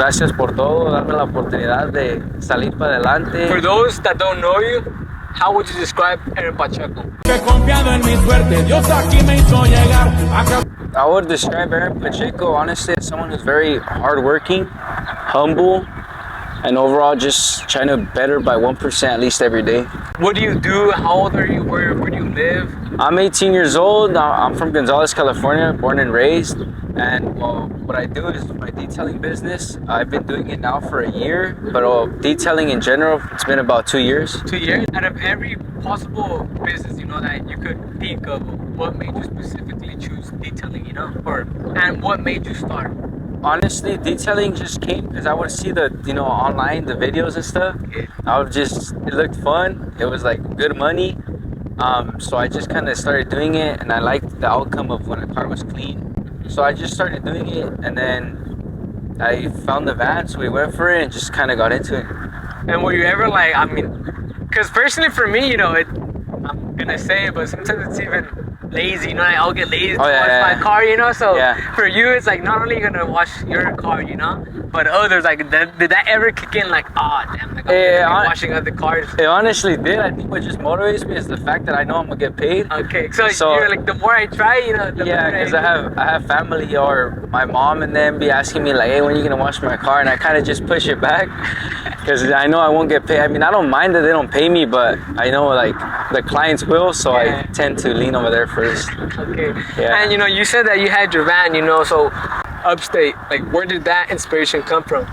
Gracias por todo, darme la oportunidad de salir para adelante. For those that don't know you, how would you describe Aaron Pacheco? I would describe Aaron Pacheco honestly as someone who's very hardworking, humble, and overall just trying to better by 1% at least every day. What do you do? How old are you? Where do you live? I'm 18 years old. I'm from Gonzales, California, born and raised. And what I do is my detailing business. I've been doing it now for a year, but detailing in general, it's been about 2 years. 2 years? Out of every possible business, you know, that you could think of, what made you specifically choose detailing, you know? And what made you start? Honestly, detailing just came because I would see the, online, the videos and stuff. It looked fun. It was like good money. So I just kind of started doing it, and I liked the outcome of when a car was clean. So I just started doing it, and then I found the van, so we went for it and just kind of got into it. And were you ever like, because personally for me, I'm gonna say it, but sometimes it's even lazy, I'll get lazy to wash my car, so for you it's like not only you're gonna wash your car, but others, like did that ever kick in, like, damn, like I'm washing other cars? It honestly did. I think what just motivates me is the fact that I know I'm gonna get paid. Okay, so you're like, the more I try, the yeah, because I have family or my mom and them be asking me like, hey, when are you gonna wash my car? And I kind of just push it back because I know I won't get paid. I mean, I don't mind that they don't pay me, but I know like the clients will, so I tend to lean over there first. Okay. Yeah. And you said that you had your van, so upstate, like where did that inspiration come from?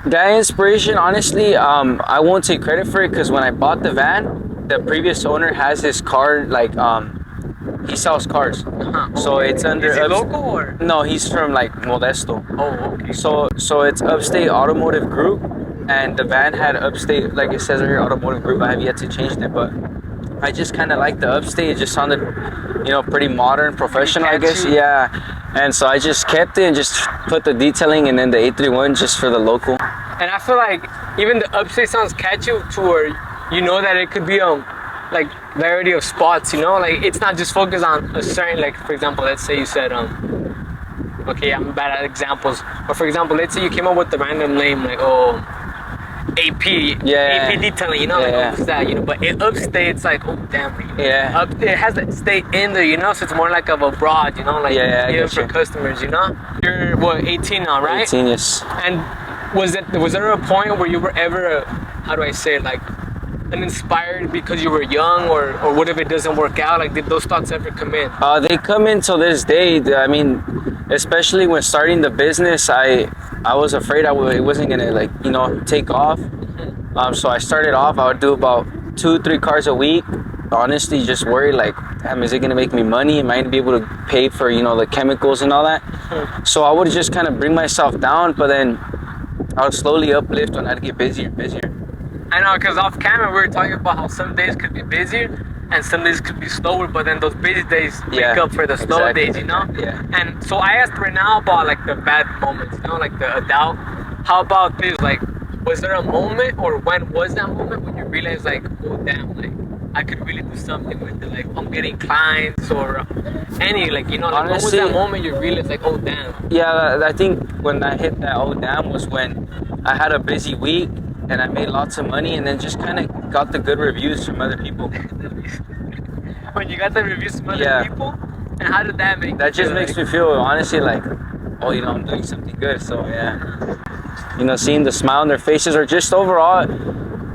That inspiration, honestly, I won't take credit for it because when I bought the van, the previous owner has his car, like he sells cars. So it's under. Is he local or? No, he's from like Modesto. Oh, okay. So it's Upstate Automotive Group, and the van had Upstate, like it says right here, Automotive Group. I have yet to change it, but I just kind of like the Upstate. It just sounded, pretty modern, professional, I guess. Yeah. And so I just kept it and just put the detailing and then the 831 just for the local. And I feel like even the Upstate sounds catchy to where that it could be like variety of spots, like it's not just focused on a certain, like for example, let's say you said okay, I'm bad at examples, but for example, let's say you came up with the random name like AP detailing, what's that, but it Upstate, it's like, oh damn, it has that state in there, so it's more like of a broad, like for customers, You're what, 18 now, right? 18, yes. And was there a point where you were ever how do I say it, like uninspired because you were young, or what if it doesn't work out? Like, did those thoughts ever come in? They come in till this day. I mean, especially when starting the business, I was afraid it wasn't gonna take off. So I started off, I would do about 2-3 cars a week. Honestly, just worried like, damn, is it gonna make me money? Am I gonna be able to pay for the chemicals and all that? So I would just kind of bring myself down, but then I would slowly uplift when I'd get busier and busier. I know, because off camera we were talking about how some days could be busier and some days could be slower, but then those busy days make up for the slow days, Yeah. And so I asked right now about like the bad moments, like the doubt. How about this? Like, was there a moment, or when was that moment when you realized like, oh damn, like I could really do something with it, like I'm getting clients or any, like, like honestly, what was that moment you realized like, oh damn? Yeah, I think when I hit that oh damn was when I had a busy week and I made lots of money, and then just kind of got the good reviews from other people. When you got the reviews from other people, and how did that make? That just makes me feel honestly like, oh, I'm doing something good. So seeing the smile on their faces, or just overall,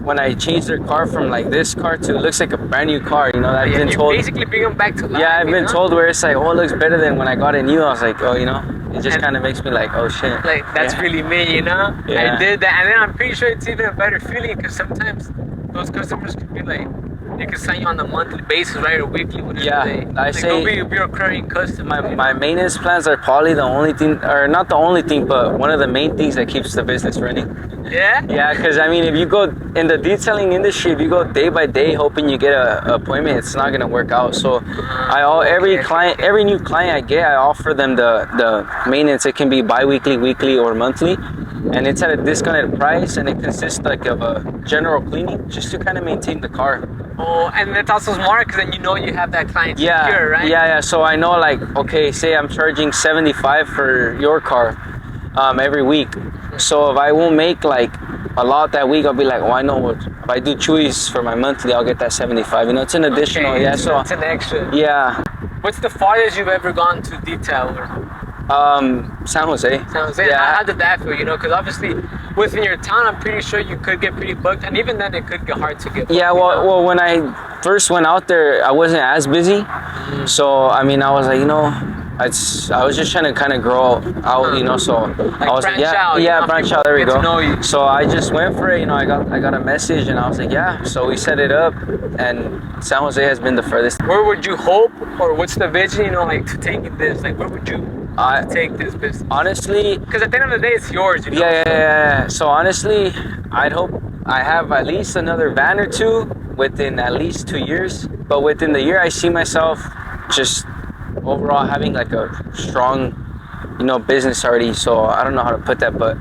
when I changed their car from like this car to it looks like a brand new car, I've been told. Basically bring them back to life. Yeah, I've been told where it's like, oh, it looks better than when I got it new. I was like, oh, it just kind of makes me like, oh shit. Like, that's really me, Yeah. I did that, and then I'm pretty sure it's even a better feeling because sometimes those customers could be like, they can sign you on a monthly basis, right, or weekly, whatever. I say they'll be a recurring customer. My maintenance plans are probably the only thing, or not the only thing, but one of the main things that keeps the business running. Yeah? Yeah, because I mean, if you go in the detailing industry, if you go day by day hoping you get an appointment, it's not gonna work out. So every new client I get, I offer them the maintenance. It can be bi-weekly, weekly, or monthly, and it's at a discounted price, and it consists like of a general cleaning just to kind of maintain the car. Oh, and that's also smart because then you have that client secure, right? Yeah. So I know, like, okay, say I'm charging $75 for your car every week. So if I won't make like a lot that week, I'll be like, oh, I know what. If I do chewies for my monthly, I'll get that 75. You know, it's an additional. Okay, Yeah. So it's an extra. yeah. What's the farthest you've ever gone to detail? Or San Jose. sounds it. Yeah. How did that feel? You know, because obviously within your town, I'm pretty sure you could get pretty booked, and even then, it could get hard to get booked. Yeah, you know? well, when I first went out there, I wasn't as busy. So, I mean, I was like, I was just trying to kind of grow out, so I was like, branch out, you know, branch people out, there we get to go. know you. So I just went for it, I got a message and I was like, yeah. So we set it up and San Jose has been the furthest. Where would you hope, or what's the vision, like to taking this? Like, where would you take this business? Honestly, Because at the end of the day, it's yours, you know? yeah. So honestly, I'd hope I have at least another van or two within at least 2 years. But within the year, I see myself just overall having like a strong, business already. So I don't know how to put that, but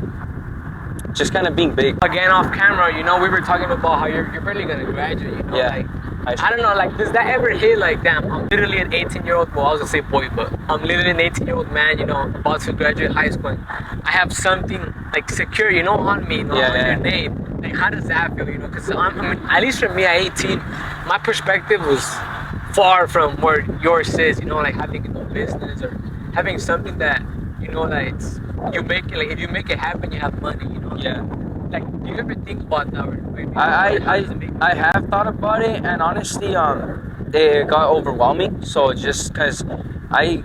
just kind of being big. Again, off camera, we were talking about how you're barely gonna graduate, Yeah. Like, I don't know, like, does that ever hit like, damn, I'm literally an 18-year-old, well, I was gonna say boy, but I'm literally an 18-year-old man, about to graduate high school. And I have something, like, secure, on me, on your name. Like, how does that feel, Because, I mean, at least for me at 18, my perspective was far from where yours is, like, having a business or having something that, that it's, you make it, like, if you make it happen, you have money, Yeah. Like, do you ever think about that? Or I have thought about it, and honestly, it got overwhelming. So just because I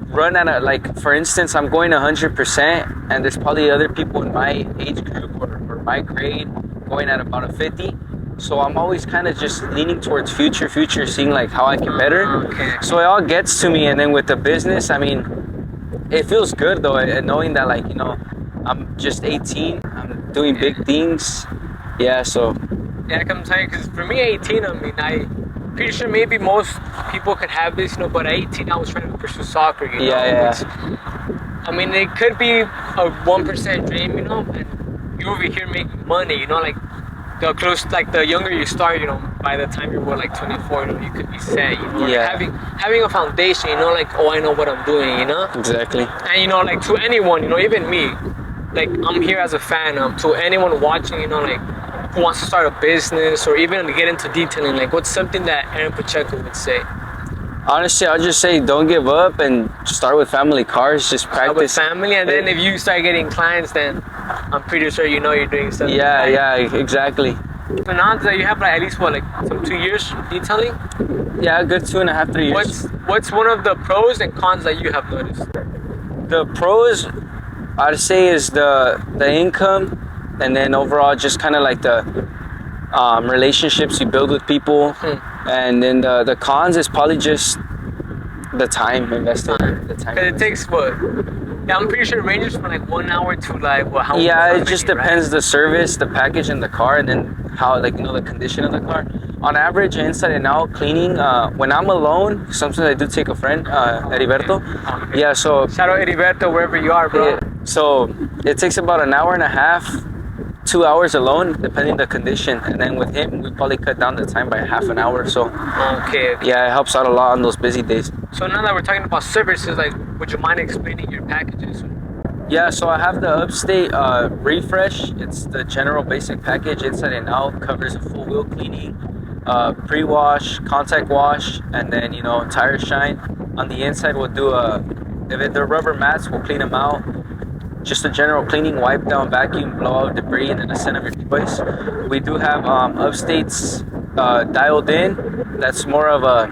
run at like, for instance, I'm going 100%, and there's probably other people in my age group or my grade going at about a 50. So I'm always kind of just leaning towards future, seeing like how I can better. Okay. So it all gets to me, and then with the business, I mean, it feels good though, and knowing that like I'm just 18. I'm doing big things. Yeah, so. Yeah, I come tell you, because for me, 18, I mean, pretty sure maybe most people could have this, but at 18, I was trying to pursue soccer, Yeah. I mean, it could be a 1% dream, and you're over here making money, like the younger you start, by the time you're like 24, you could be set, Yeah. Like having a foundation, like, oh, I know what I'm doing, Exactly. And like to anyone, even me, like I'm here as a fan. To anyone watching, like who wants to start a business or even get into detailing, like what's something that Aaron Pacheco would say? Honestly, I'll just say don't give up and start with family cars. Just Start with practice. family, and then if you start getting clients, then I'm pretty sure you're doing something. Yeah, exactly. And now that you have like at least some 2 years detailing. Yeah, a good 2.5, 3 years. What's one of the pros and cons that you have noticed? The pros, I'd say, is the income, and then overall just kind of like the relationships you build with people, and then the cons is probably just the time invested. The time. Because it takes what? Yeah, I'm pretty sure it ranges from like 1 hour to like what? How? Yeah, it just depends the service, the package, and the car, and then how the condition of the car. On average, inside and out cleaning. When I'm alone, sometimes I do take a friend, Heriberto. Okay. Yeah, so Shout out Heriberto wherever you are, bro. so it takes about an hour and a half, 2 hours alone, depending the condition. And then with him, we probably cut down the time by half an hour. So Okay. yeah, it helps out a lot on those busy days. So now that we're talking about services, like, would you mind explaining your packages? Yeah, so I have the Upstate Refresh. It's the general basic package, inside and out. Covers a full wheel cleaning, pre-wash, contact wash, and then tire shine. On the inside, we'll do if they're rubber mats, we'll clean them out. Just a general cleaning, wipe down, vacuum, blow out debris, and then a scent of your choice. We do have Upstate's dialed in. That's more of a,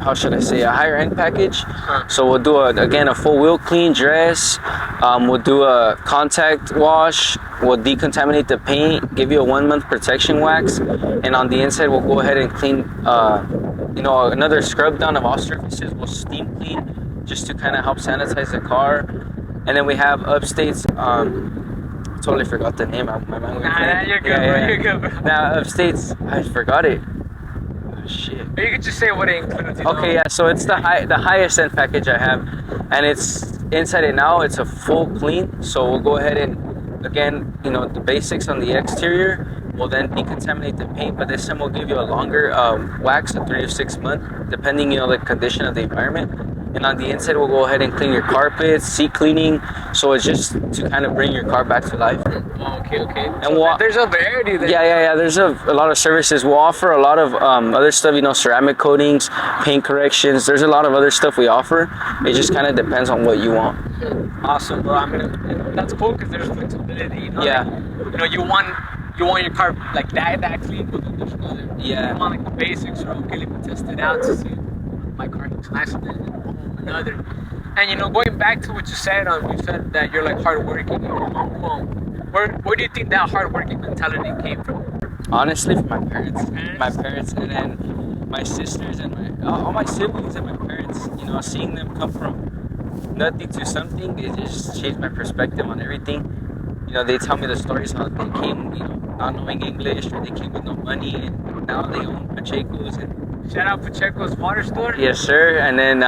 how should I say, a higher end package. So we'll do a full wheel clean, dress. We'll do a contact wash. We'll decontaminate the paint, give you a 1 month protection wax, and on the inside we'll go ahead and clean. Another scrub down of all surfaces. We'll steam clean just to kind of help sanitize the car. And then we have Upstate's. Totally forgot the name. My mind went blank. You're good, bro. You're good, bro. Now Upstate's. I forgot it. Shit. Or you could just say what it includes. Okay, yeah. So it's the highest end package I have, and it's inside and out. It's a full clean. So we'll go ahead and again, the basics on the exterior. We'll then decontaminate the paint, but this time we'll give you a longer wax, a 3 or 6 month, depending the condition of the environment. and on the inside we'll go ahead and clean your carpets, seat cleaning. So it's just to kind of bring your car back to life. Oh, okay. And So there's a variety there. Yeah. There's a lot of services. We'll offer a lot of other stuff, ceramic coatings, paint corrections. There's a lot of other stuff we offer. It just kind of depends on what you want. Awesome, bro. I mean, that's cool because there's flexibility. Yeah. Like, you want your car like that clean, but then there's other. Yeah. You want like the basics, or okay, let me test it out to see my car looks nicer than another. And going back to what you said that you're like hardworking. Where do you think that hardworking mentality came from? Honestly, from my parents. My parents, and then my sisters and all my siblings and my parents. Seeing them come from nothing to something, it just changed my perspective on everything. They tell me the stories how they came, not knowing English, or they came with no money, and now they own Pacheco's. And shout out Pacheco's water store. yes, sir. And then,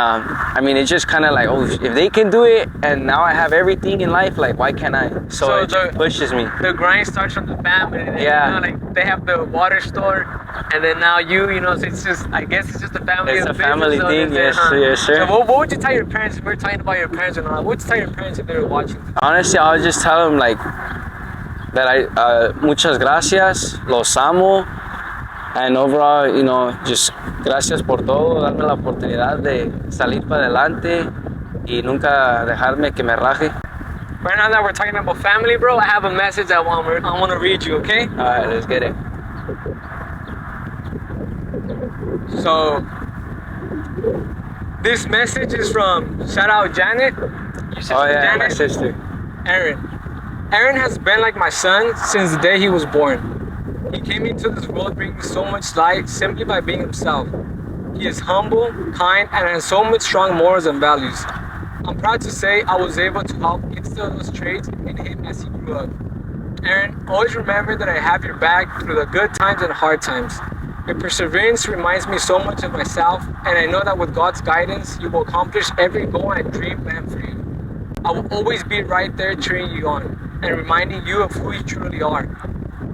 it's just kind of like, oh, if they can do it, and now I have everything in life, like, why can't I? So it just pushes me. The grind starts from the family. Yeah. Like they have the water store, and then now so it's just, I guess it's just a family. It's a family thing, yes, yes, sir. So what would you tell your parents? If we're talking about your parents and all. What would you tell your parents if they were watching? Honestly, I would just tell them like that muchas gracias, los amo, and overall, just gracias por todo, darme la oportunidad de salir para adelante y nunca dejarme que me raje. Right now that we're talking about family, bro, I have a message I want to read you, okay? All right, let's get it. So, this message is from, shout out Janet. Janet? My sister. Aaron has been like my son since the day he was born. He came into this world bringing so much light simply by being himself. He is humble, kind, and has so much strong morals and values. I'm proud to say I was able to help instill those traits in him as he grew up. Aaron, always remember that I have your back through the good times and hard times. Your perseverance reminds me so much of myself, and I know that with God's guidance, you will accomplish every goal and dream planned for you. I will always be right there cheering you on and reminding you of who you truly are.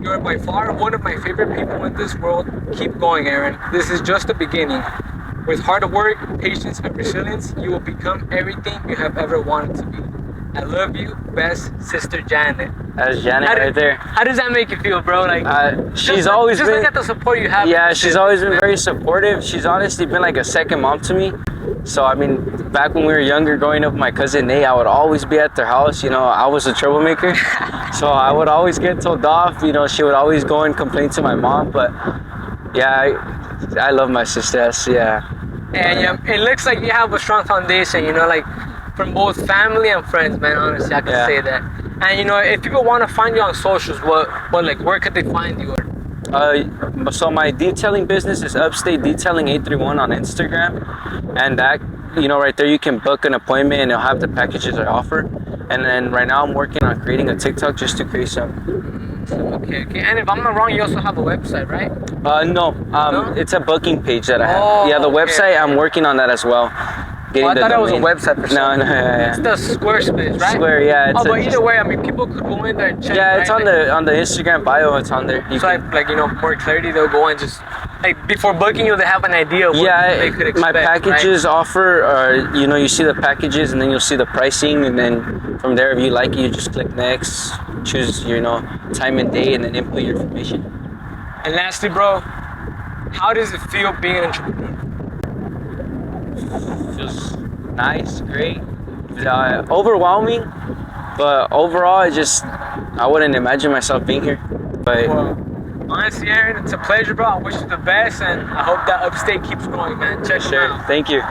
You are by far one of my favorite people in this world. Keep going, Aaron. This is just the beginning. With hard work, patience, and resilience, you will become everything you have ever wanted to be. I love you, best sister Janet. That's Janet right there. How does that make you feel, bro? Like she's always been. Just look at the support you have. Yeah, she's always been very supportive. She's honestly been like a second mom to me. So back when we were younger, growing up with my cousin Nate, I would always be at their house. I was a troublemaker, so I would always get told off. She would always go and complain to my mom. But yeah, I love my sisters. Yeah. And it looks like you have a strong foundation. Like from both family and friends, man. Honestly, I can say that. And if people want to find you on socials, where could they find you? So my detailing business is Upstate Detailing 831 on Instagram, and that right there you can book an appointment and it'll have the packages I offer. And then right now I'm working on creating a TikTok just to create some. Okay. And if I'm not wrong, you also have a website, right? No. It's a booking page that I have. Oh, yeah, the website okay. I'm working on that as well. I thought it was a website for No, yeah. It's the Squarespace, right? Square, yeah. But either way, people could go in there and check. Yeah, it's on the Instagram bio. It's on there. More clarity, they'll go and just before booking you, they have an idea of what they could expect. My packages offer, you see the packages and then you'll see the pricing, and then from there, if you like it, you just click next, choose time and day, and then input your information. And lastly, bro, how does it feel being an entrepreneur? Feels nice, great, overwhelming, but overall, I wouldn't imagine myself being here. But honestly, Aaron, it's a pleasure, bro. I wish you the best, and I hope that Upstate keeps growing, man. Check it out. Thank you.